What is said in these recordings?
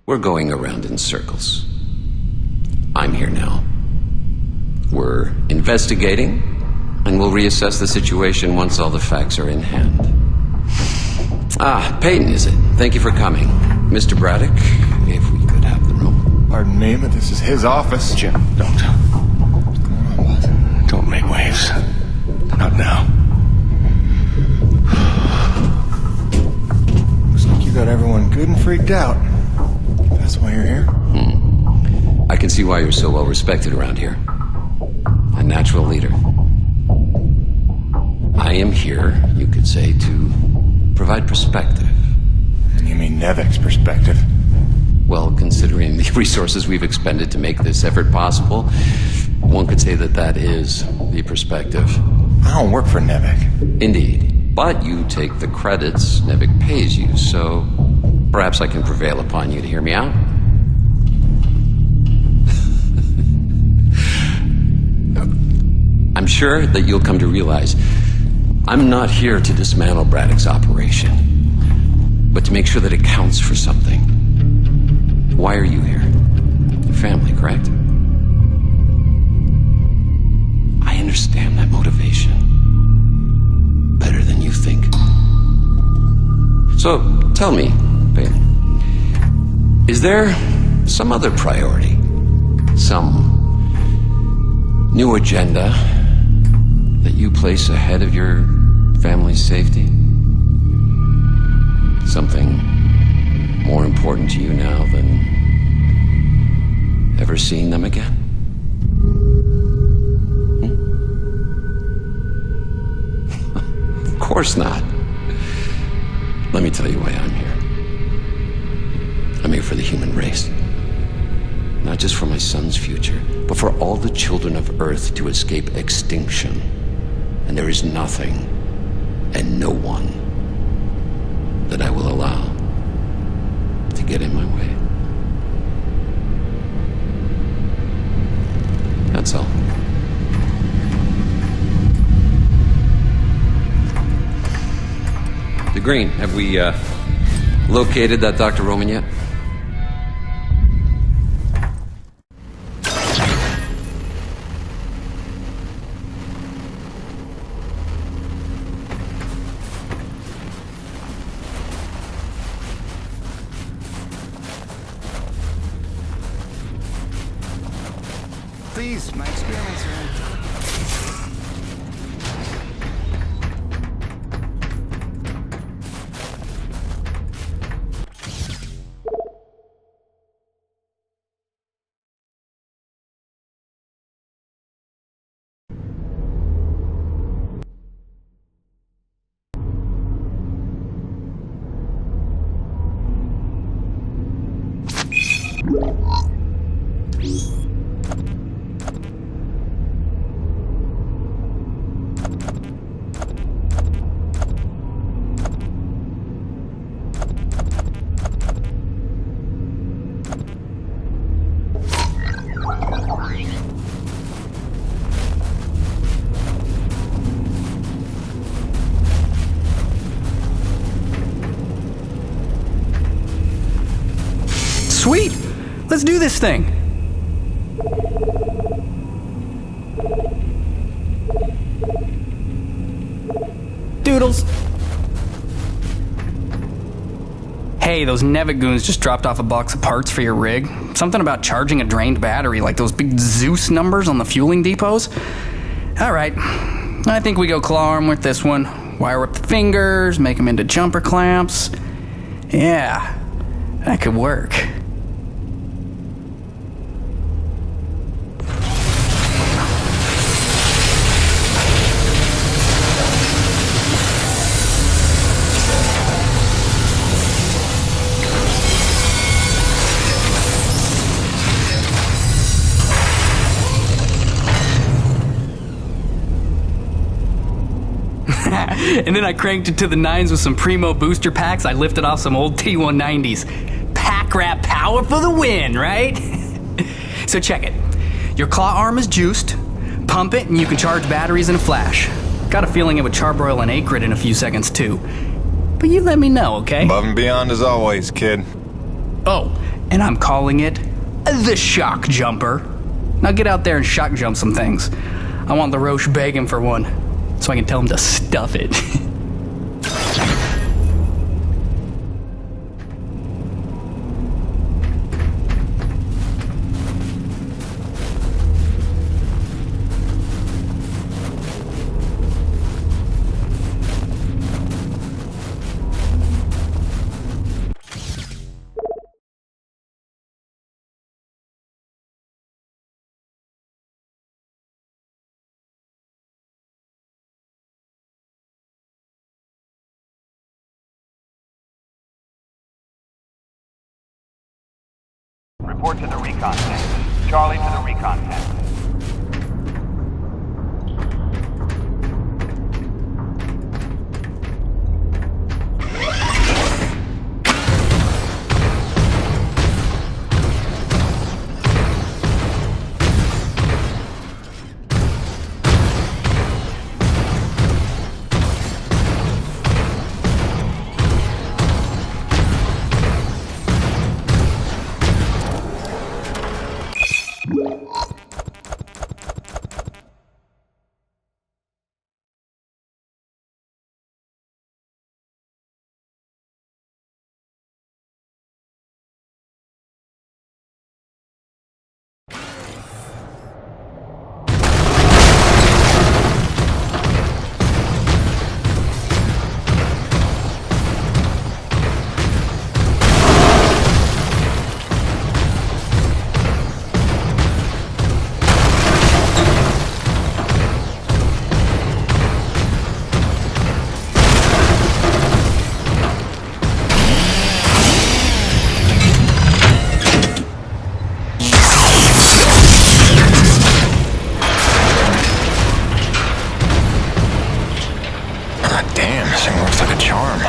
We're going around in circles. I'm here now. We're investigating, and we'll reassess the situation once all the facts are in hand. Peyton, is it? Thank you for coming. Mr. Braddock, if we could have the room. Pardon me, but this is his office. Jim, don't make waves. Not now. Looks like you got everyone good and freaked out. That's why you're here? I can see why you're so well respected around here. A natural leader. I am here, you could say, to provide perspective. You mean Nevik's perspective? Well, considering the resources we've expended to make this effort possible, one could say that that is the perspective. I don't work for Nevik. Indeed. But you take the credits Nevik pays you, so perhaps I can prevail upon you to hear me out. I'm sure that you'll come to realize I'm not here to dismantle Braddock's operation, but to make sure that it counts for something. Why are you here? Your family, correct? I understand that motivation better than you think. So, tell me, Peyton, is there some other priority? Some new agenda that you place ahead of your family's safety? Something more important to you now than ever seeing them again? Of course not. Let me tell you why I'm here. I'm here for the human race. Not just for my son's future, but for all the children of Earth to escape extinction. And there is nothing and no one that I will allow to get in my way. That's all. Green, have we located that Dr. Roman yet? Please, my experiments are in. Sweet! Let's do this thing! Doodles! Hey, those Nevik goons just dropped off a box of parts for your rig. Something about charging a drained battery, like those big Zeus numbers on the fueling depots. Alright, I think we go claw arm with this one. Wire up the fingers, make them into jumper clamps. Yeah, that could work. And then I cranked it to the nines with some Primo booster packs. I lifted off some old T190s. Pack rat power for the win, right? So check it. Your claw arm is juiced. Pump it and you can charge batteries in a flash. Got a feeling it would charbroil an acrid in a few seconds too. But you let me know, okay? Above and beyond as always, kid. Oh, and I'm calling it the Shock Jumper. Now get out there and shock jump some things. I want the Roche begging for one, so I can tell him to stuff it. Report to the recon tent. Charlie to the recon tent. Damn, this thing looks like a charm.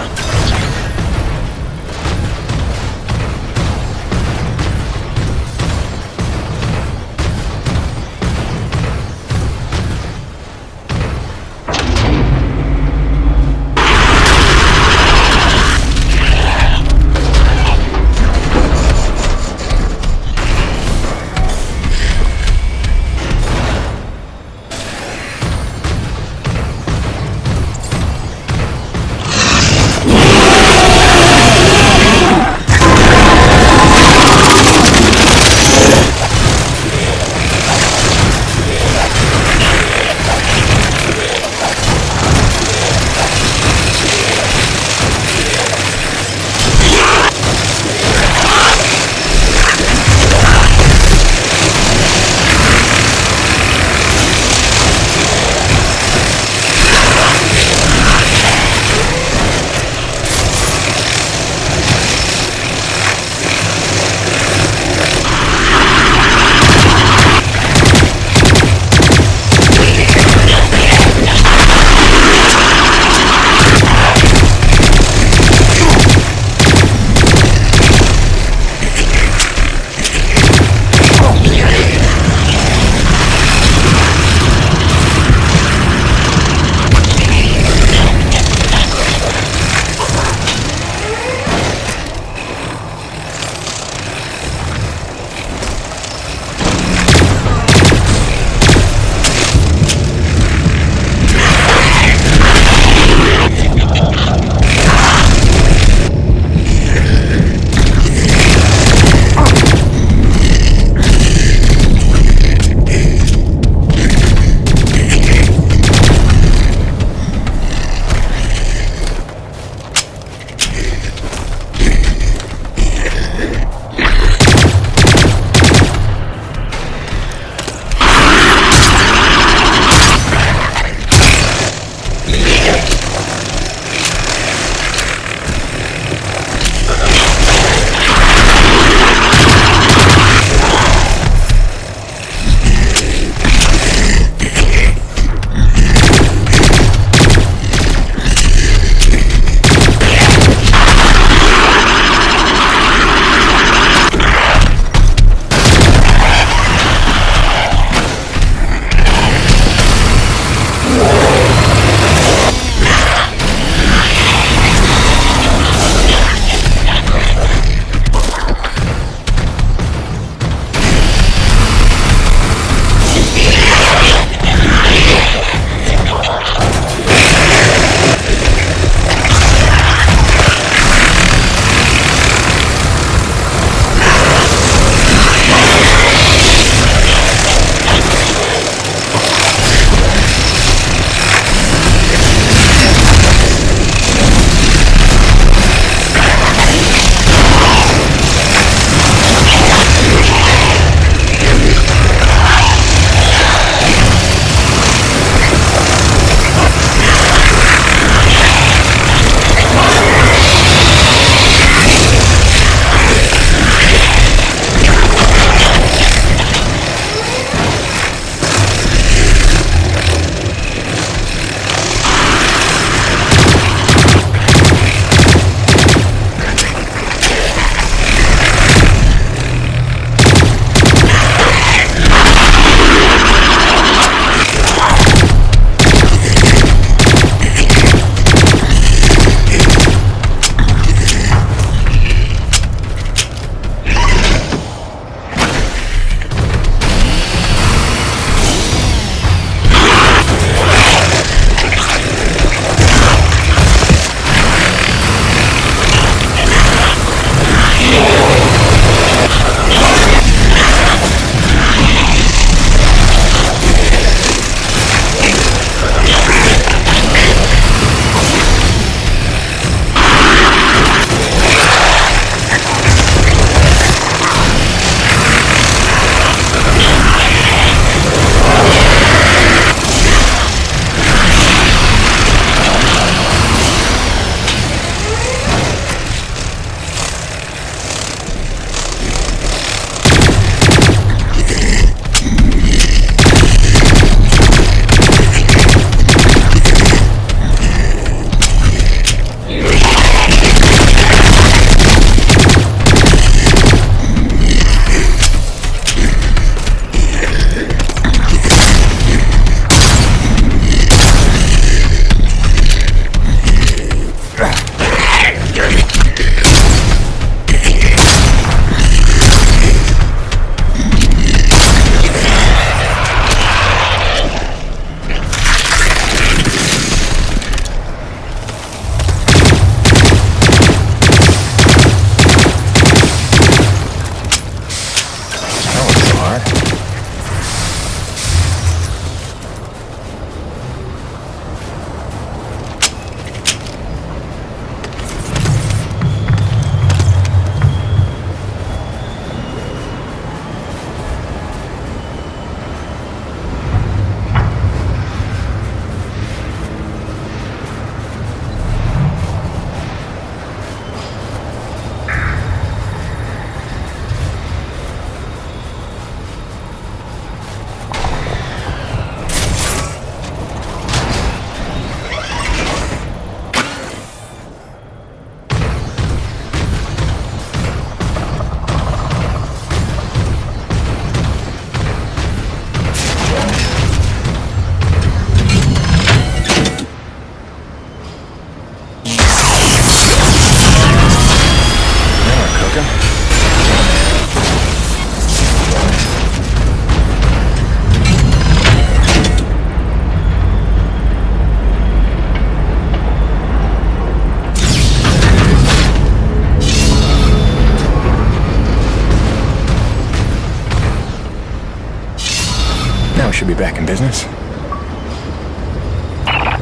be back in business?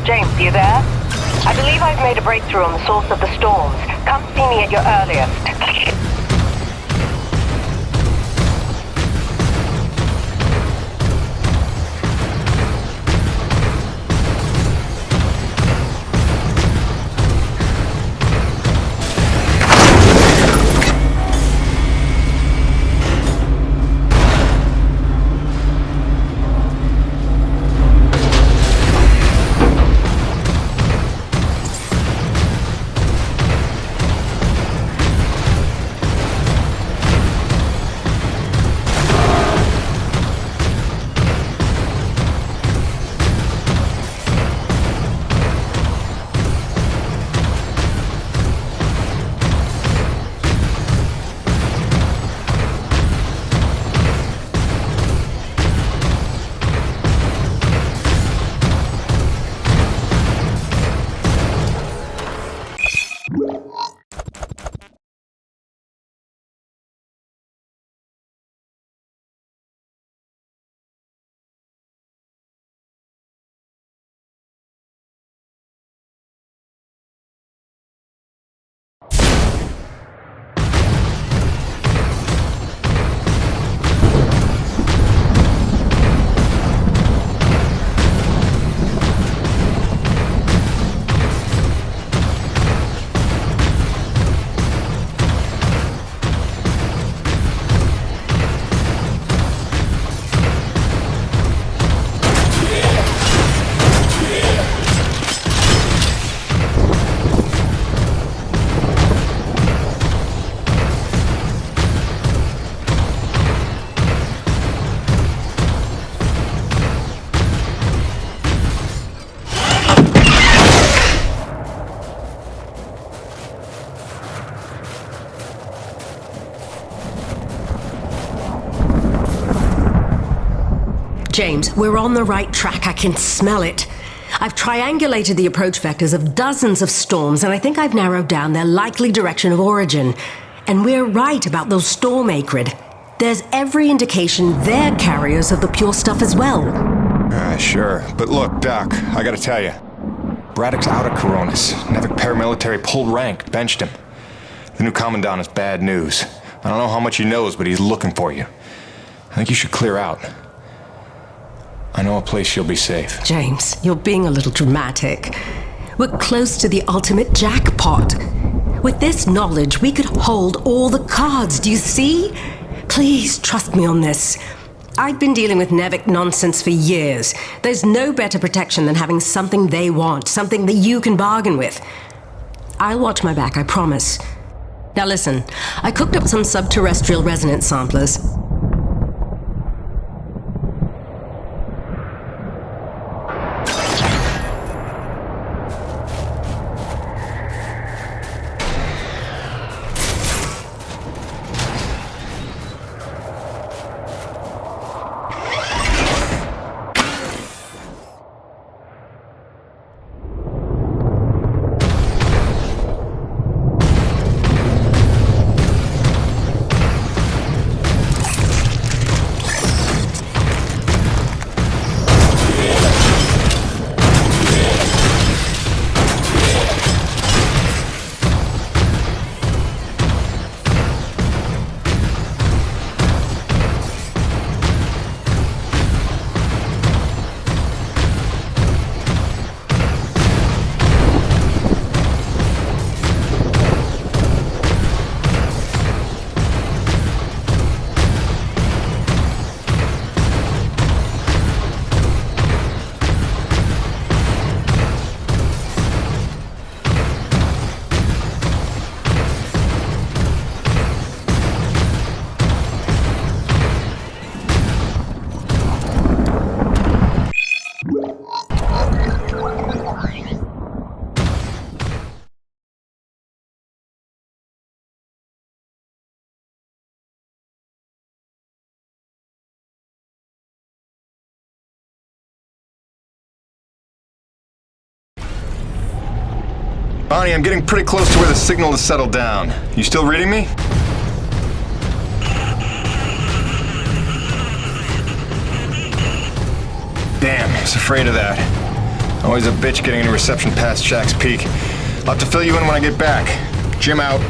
James, you there? I believe I've made a breakthrough on the source of the storms. Come see me at your earliest. James, we're on the right track. I can smell it. I've triangulated the approach vectors of dozens of storms, and I think I've narrowed down their likely direction of origin. And we're right about those storm acrid. There's every indication they're carriers of the pure stuff as well. Sure. But look, Doc, I gotta tell you. Braddock's out of Coronis. Nevik paramilitary pulled rank, benched him. The new commandant is bad news. I don't know how much he knows, but he's looking for you. I think you should clear out. I know a place you'll be safe. James, you're being a little dramatic. We're close to the ultimate jackpot. With this knowledge, we could hold all the cards, do you see? Please trust me on this. I've been dealing with Nevik nonsense for years. There's no better protection than having something they want, something that you can bargain with. I'll watch my back, I promise. Now listen, I cooked up some subterrestrial resonance samplers. Bonnie, I'm getting pretty close to where the signal has settled down. You still reading me? Damn, I was afraid of that. Always a bitch getting into reception past Shack's Peak. I'll have to fill you in when I get back. Jim out.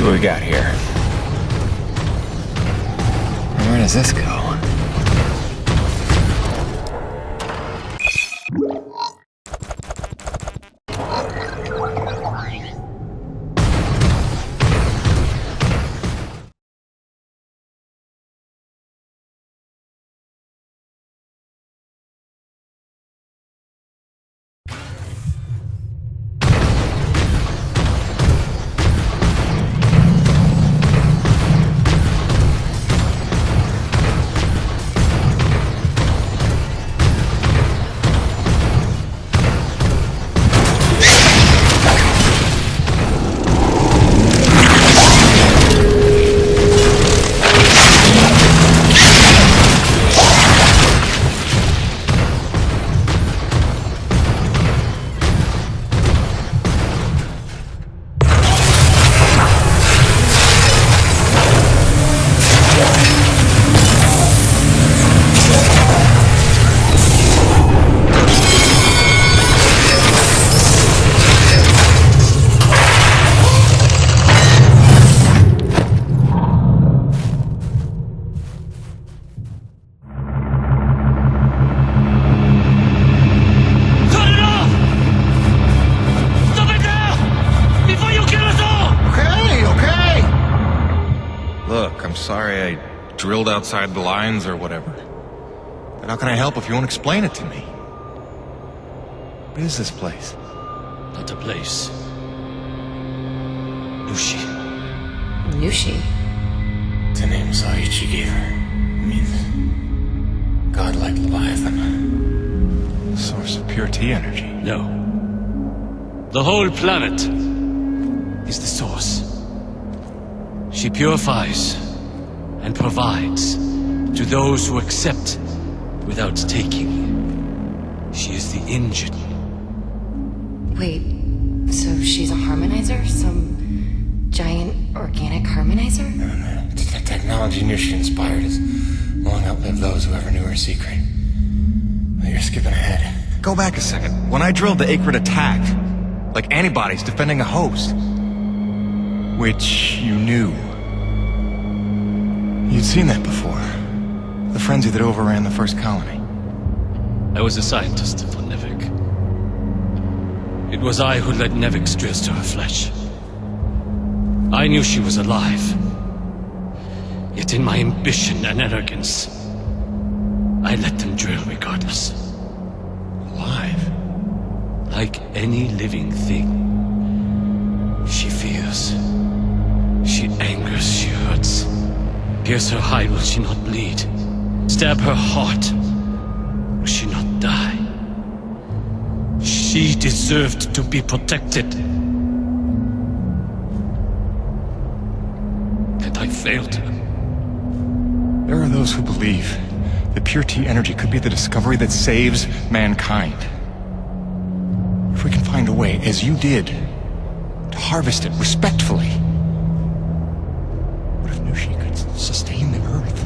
what we got here. Where does this go? Sorry I drilled outside the lines or whatever. But how can I help if you won't explain it to me? What is this place? Not a place. Nushi. Nushi? It's a name Saichi gave her. It means godlike Leviathan. The source of pure T energy. No. The whole planet is the source. She purifies and provides to those who accept without taking. She is the engine. Wait, so she's a harmonizer? Some giant organic harmonizer? The technology Nushi inspired has long outlived those who ever knew her secret. But you're skipping ahead. Go back a second. When I drilled the Akrid attacked, like antibodies defending a host. Which you knew. You'd seen that before. The frenzy that overran the first colony. I was a scientist for Nevik. It was I who led Nevik's drills to her flesh. I knew she was alive. Yet in my ambition and arrogance, I let them drill regardless. Alive? Like any living thing. She fears. She angers, she hurts. Pierce her hide, will she not bleed? Stab her heart, will she not die? She deserved to be protected. And I failed her. There are those who believe that pure T energy could be the discovery that saves mankind. If we can find a way, as you did, to harvest it respectfully. What if Nushi could sustain the Earth?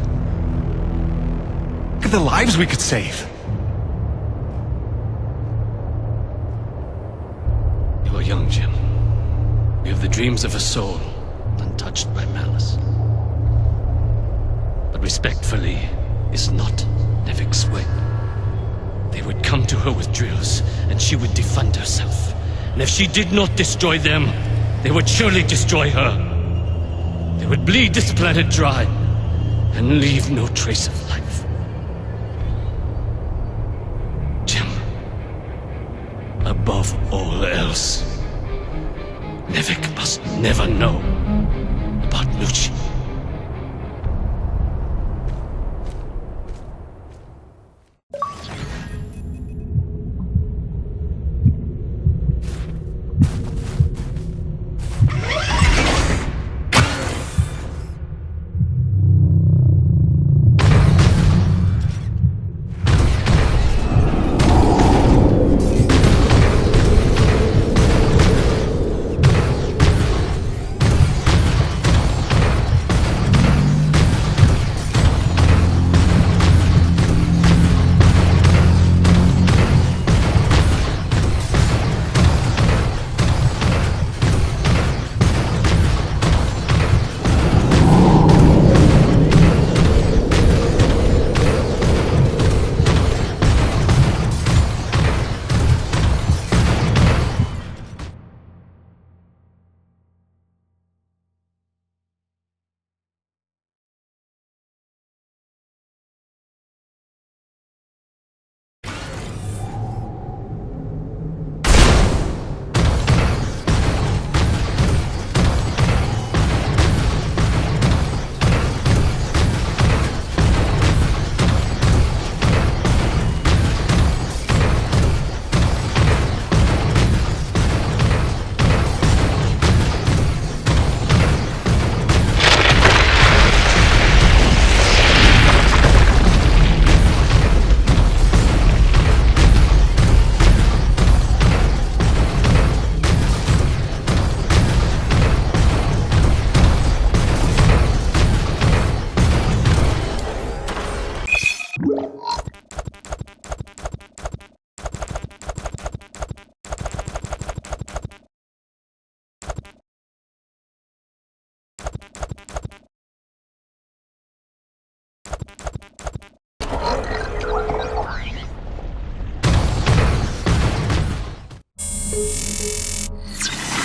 Look at the lives we could save. You are young, Jim. You have the dreams of a soul, untouched by malice. But respectfully is not Nevik's way. They would come to her with drills, and she would defend herself. And if she did not destroy them, they would surely destroy her. They would bleed this planet dry, and leave no trace of life. Jim, above all else, Nevik must never know about Nushi.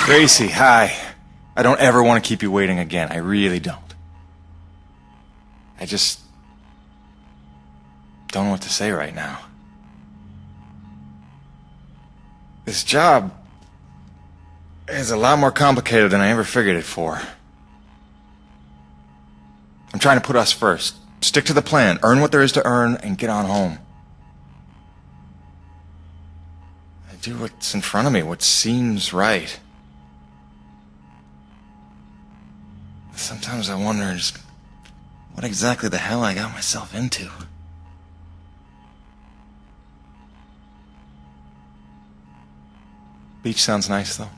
Gracie, hi. I don't ever want to keep you waiting again. I really don't. I just don't know what to say right now. This job is a lot more complicated than I ever figured it for. I'm trying to put us first. Stick to the plan, earn what there is to earn, and get on home. I do what's in front of me, what seems right. Sometimes I wonder just what exactly the hell I got myself into. Beach sounds nice, though.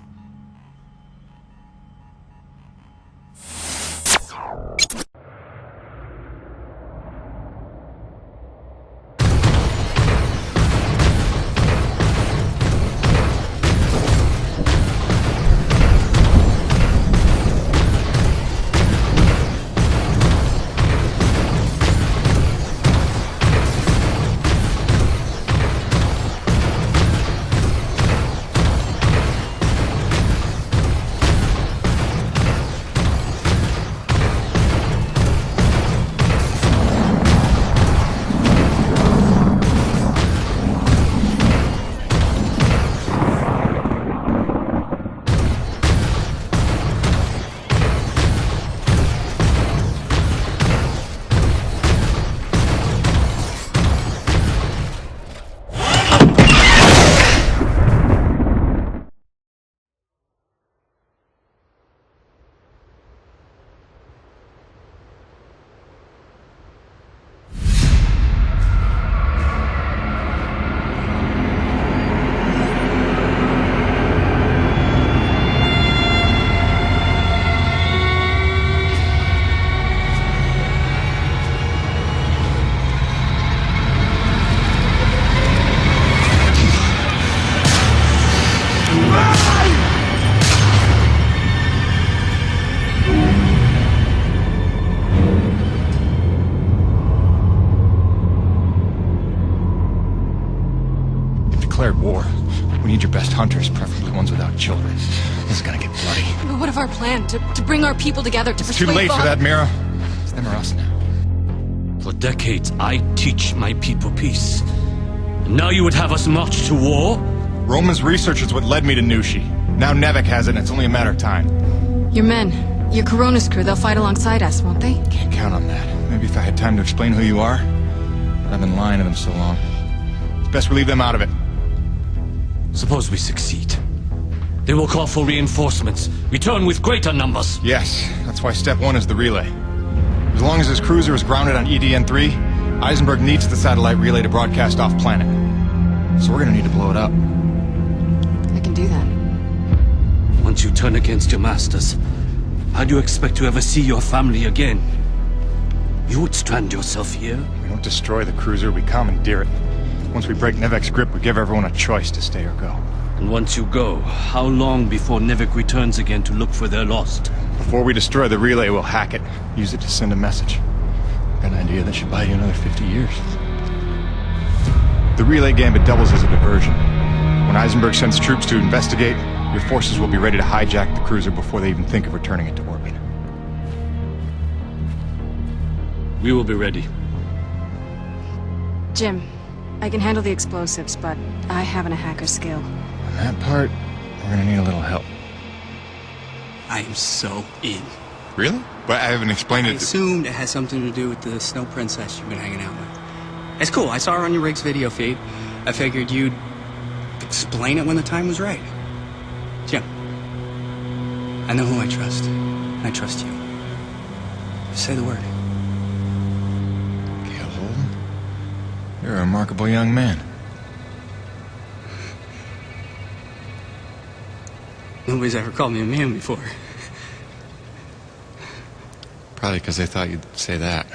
Declared war. We need your best hunters, preferably ones without children. This is gonna get bloody. But what of our plan? To bring our people together to persuade Too late for Vaughn? that, Mira. It's them or us now. For decades, I teach my people peace. And now you would have us march to war? Roman's research is what led me to Nushi. Now Nevik has it, and it's only a matter of time. Your men, your Coronis crew, they'll fight alongside us, won't they? Can't count on that. Maybe if I had time to explain who you are. But I've been lying to them so long. It's best we leave them out of it. Suppose we succeed. They will call for reinforcements. Return with greater numbers. Yes, that's why step one is the relay. As long as his cruiser is grounded on EDN-3, Eisenberg needs the satellite relay to broadcast off-planet. So we're gonna need to blow it up. I can do that. Once you turn against your masters, how do you expect to ever see your family again? You would strand yourself here? We don't destroy the cruiser, we commandeer it. Once we break Nevik's grip, we give everyone a choice to stay or go. And once you go, how long before Nevik returns again to look for their lost? Before we destroy the relay, we'll hack it. Use it to send a message. Got an idea that should buy you another 50 years. The relay gambit doubles as a diversion. When Eisenberg sends troops to investigate, your forces will be ready to hijack the cruiser before they even think of returning it to orbit. We will be ready. Jim, I can handle the explosives, but I haven't a hacker skill. On that part, we're gonna need a little help. I am so in. Really? But I haven't explained I it. assumed it has something to do with the snow princess you've been hanging out with. It's cool. I saw her on your Riggs video feed. I figured you'd explain it when the time was right. Jim, I know who I trust. I trust you. Just say the word. Gale Holden? You're a remarkable young man. Nobody's ever called me a man before. Probably because they thought you'd say that.